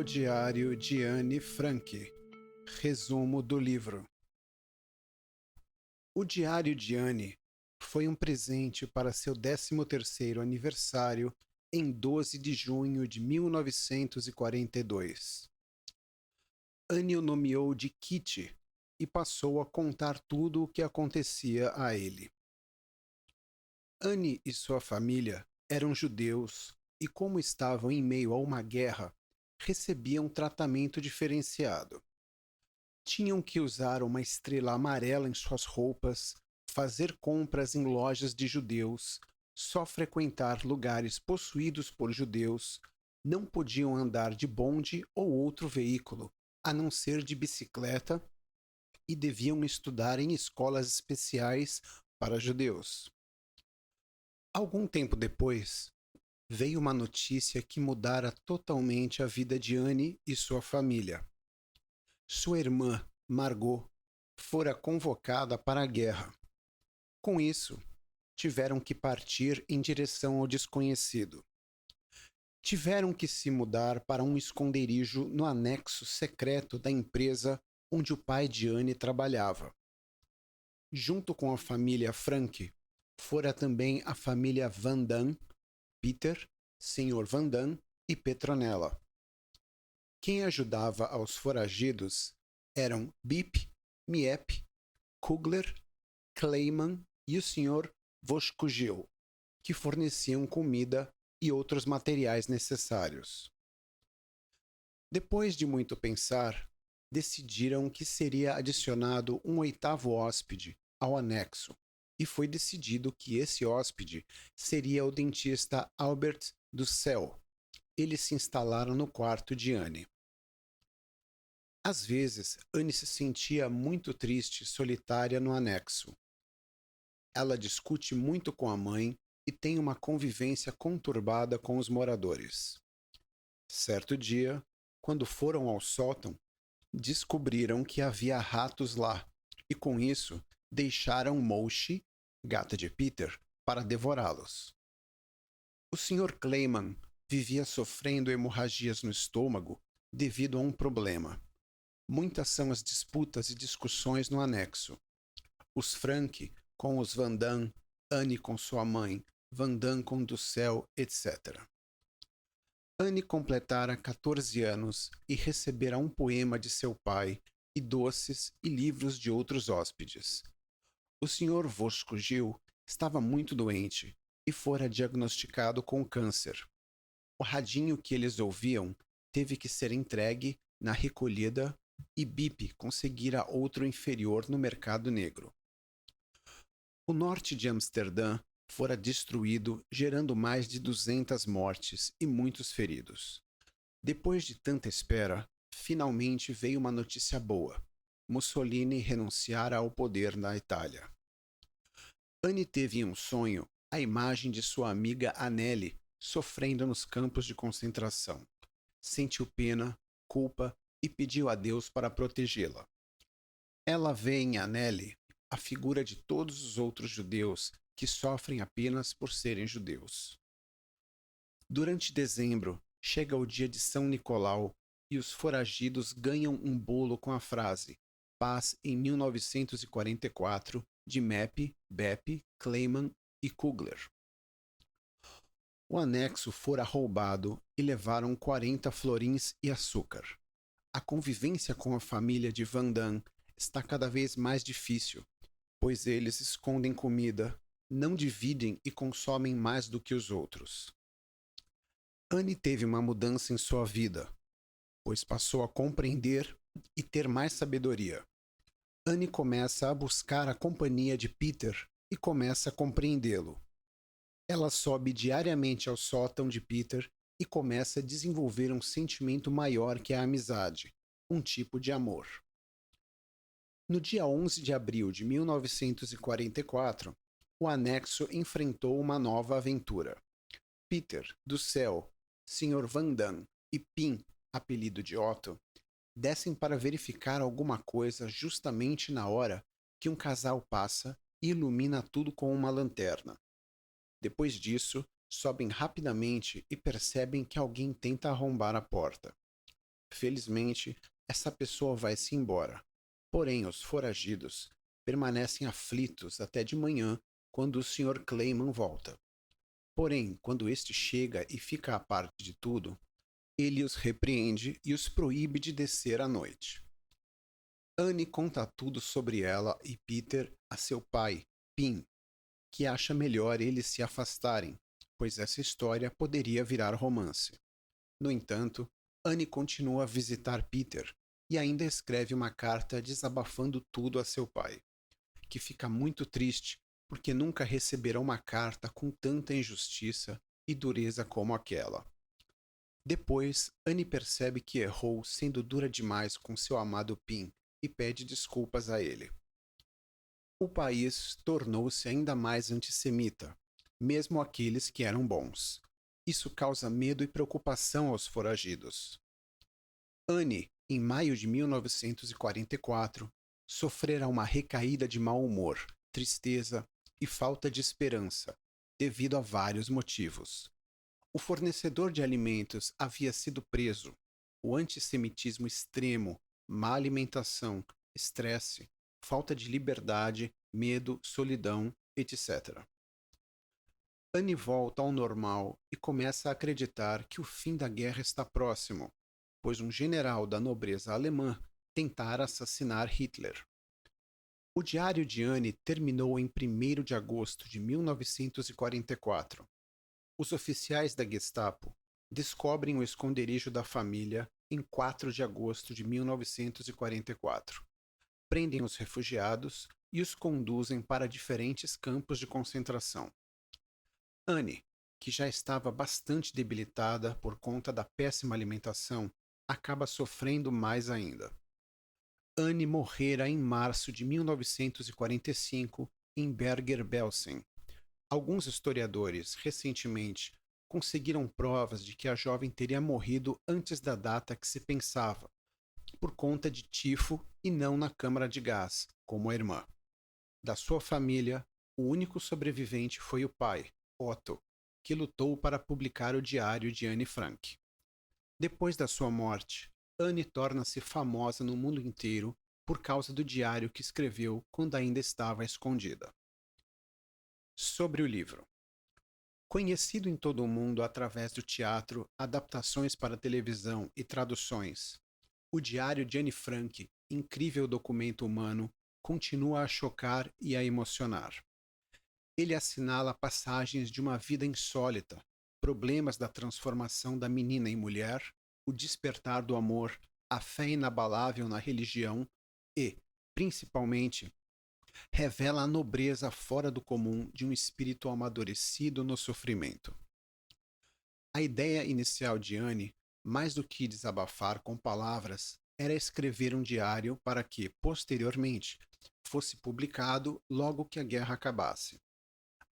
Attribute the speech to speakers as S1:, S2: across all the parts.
S1: O Diário de Anne Frank. Resumo do livro. O Diário de Anne foi um presente para seu 13º aniversário em 12 de junho de 1942. Anne o nomeou de Kitty e passou a contar tudo o que acontecia a ele. Anne e sua família eram judeus e, como estavam em meio a uma guerra, recebiam tratamento diferenciado. Tinham que usar uma estrela amarela em suas roupas, fazer compras em lojas de judeus, só frequentar lugares possuídos por judeus, não podiam andar de bonde ou outro veículo, a não ser de bicicleta, e deviam estudar em escolas especiais para judeus. Algum tempo depois, veio uma notícia que mudara totalmente a vida de Anne e sua família. Sua irmã, Margot, fora convocada para a guerra. Com isso, tiveram que partir em direção ao desconhecido. Tiveram que se mudar para um esconderijo no anexo secreto da empresa onde o pai de Anne trabalhava. Junto com a família Frank, fora também a família Van Damme, Peter, Sr. Van Damme e Petronella. Quem ajudava aos foragidos eram Bip, Miep, Kugler, Kleiman e o Sr. Voskugil, que forneciam comida e outros materiais necessários. Depois de muito pensar, decidiram que seria adicionado um 8º hóspede ao anexo, e foi decidido que esse hóspede seria o dentista Albert Dussel. Eles se instalaram no quarto de Anne. Às vezes, Anne se sentia muito triste e solitária no anexo. Ela discute muito com a mãe e tem uma convivência conturbada com os moradores. Certo dia, quando foram ao sótão, descobriram que havia ratos lá e, com isso, deixaram Moshi, gata de Peter, para devorá-los. O Sr. Kleiman vivia sofrendo hemorragias no estômago devido a um problema. Muitas são as disputas e discussões no anexo. Os Frank com os Van Damme, Anne com sua mãe, Van Damme com Dussel, etc. Anne completara 14 anos e recebera um poema de seu pai e doces e livros de outros hóspedes. O Sr. Voskugil estava muito doente e fora diagnosticado com câncer. O radinho que eles ouviam teve que ser entregue na recolhida e Bip conseguira outro inferior no mercado negro. O norte de Amsterdã fora destruído, gerando mais de 200 mortes e muitos feridos. Depois de tanta espera, finalmente veio uma notícia boa. Mussolini renunciara ao poder na Itália. Anne teve em um sonho a imagem de sua amiga Anneli sofrendo nos campos de concentração. Sentiu pena, culpa e pediu a Deus para protegê-la. Ela vê em Anneli a figura de todos os outros judeus que sofrem apenas por serem judeus. Durante dezembro, chega o dia de São Nicolau e os foragidos ganham um bolo com a frase Paz em 1944 de Mepp, Bepp, Kleiman e Kugler. O anexo fora roubado e levaram 40 florins e açúcar. A convivência com a família de Van Damme está cada vez mais difícil, pois eles escondem comida, não dividem e consomem mais do que os outros. Anne teve uma mudança em sua vida, pois passou a compreender e ter mais sabedoria. Anne começa a buscar a companhia de Peter e começa a compreendê-lo. Ela sobe diariamente ao sótão de Peter e começa a desenvolver um sentimento maior que a amizade, um tipo de amor. No dia 11 de abril de 1944, o anexo enfrentou uma nova aventura. Peter, Dussel, Sr. Van Damme e Pim, apelido de Otto, descem para verificar alguma coisa justamente na hora que um casal passa e ilumina tudo com uma lanterna. Depois disso, sobem rapidamente e percebem que alguém tenta arrombar a porta. Felizmente, essa pessoa vai-se embora. Porém, os foragidos permanecem aflitos até de manhã, quando o Sr. Clayman volta. Porém, quando este chega e fica à parte de tudo, ele os repreende e os proíbe de descer à noite. Anne conta tudo sobre ela e Peter a seu pai, Pim, que acha melhor eles se afastarem, pois essa história poderia virar romance. No entanto, Anne continua a visitar Peter e ainda escreve uma carta desabafando tudo a seu pai, que fica muito triste porque nunca receberá uma carta com tanta injustiça e dureza como aquela. Depois, Anne percebe que errou sendo dura demais com seu amado Pim e pede desculpas a ele. O país tornou-se ainda mais antissemita, mesmo aqueles que eram bons. Isso causa medo e preocupação aos foragidos. Anne, em maio de 1944, sofrerá uma recaída de mau humor, tristeza e falta de esperança, devido a vários motivos. O fornecedor de alimentos havia sido preso. O antissemitismo extremo, má alimentação, estresse, falta de liberdade, medo, solidão, etc. Anne volta ao normal e começa a acreditar que o fim da guerra está próximo, pois um general da nobreza alemã tentara assassinar Hitler. O diário de Anne terminou em 1º de agosto de 1944. Os oficiais da Gestapo descobrem o esconderijo da família em 4 de agosto de 1944. Prendem os refugiados e os conduzem para diferentes campos de concentração. Anne, que já estava bastante debilitada por conta da péssima alimentação, acaba sofrendo mais ainda. Anne morrera em março de 1945 em Berger-Belsen. Alguns historiadores, recentemente, conseguiram provas de que a jovem teria morrido antes da data que se pensava, por conta de tifo e não na câmara de gás, como a irmã. Da sua família, o único sobrevivente foi o pai, Otto, que lutou para publicar o diário de Anne Frank. Depois da sua morte, Anne torna-se famosa no mundo inteiro por causa do diário que escreveu quando ainda estava escondida. Sobre o livro. Conhecido em todo o mundo através do teatro, adaptações para televisão e traduções, o Diário de Anne Frank, incrível documento humano, continua a chocar e a emocionar. Ele assinala passagens de uma vida insólita, problemas da transformação da menina em mulher, o despertar do amor, a fé inabalável na religião e, principalmente, revela a nobreza fora do comum de um espírito amadurecido no sofrimento. A ideia inicial de Anne, mais do que desabafar com palavras, era escrever um diário para que, posteriormente, fosse publicado logo que a guerra acabasse.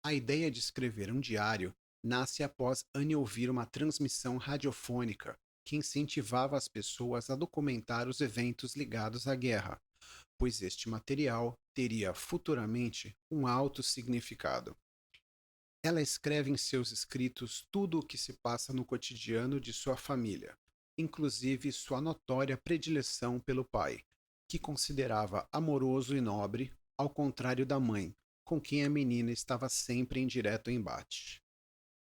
S1: A ideia de escrever um diário nasce após Anne ouvir uma transmissão radiofônica que incentivava as pessoas a documentar os eventos ligados à guerra, pois este material teria futuramente um alto significado. Ela escreve em seus escritos tudo o que se passa no cotidiano de sua família, inclusive sua notória predileção pelo pai, que considerava amoroso e nobre, ao contrário da mãe, com quem a menina estava sempre em direto embate.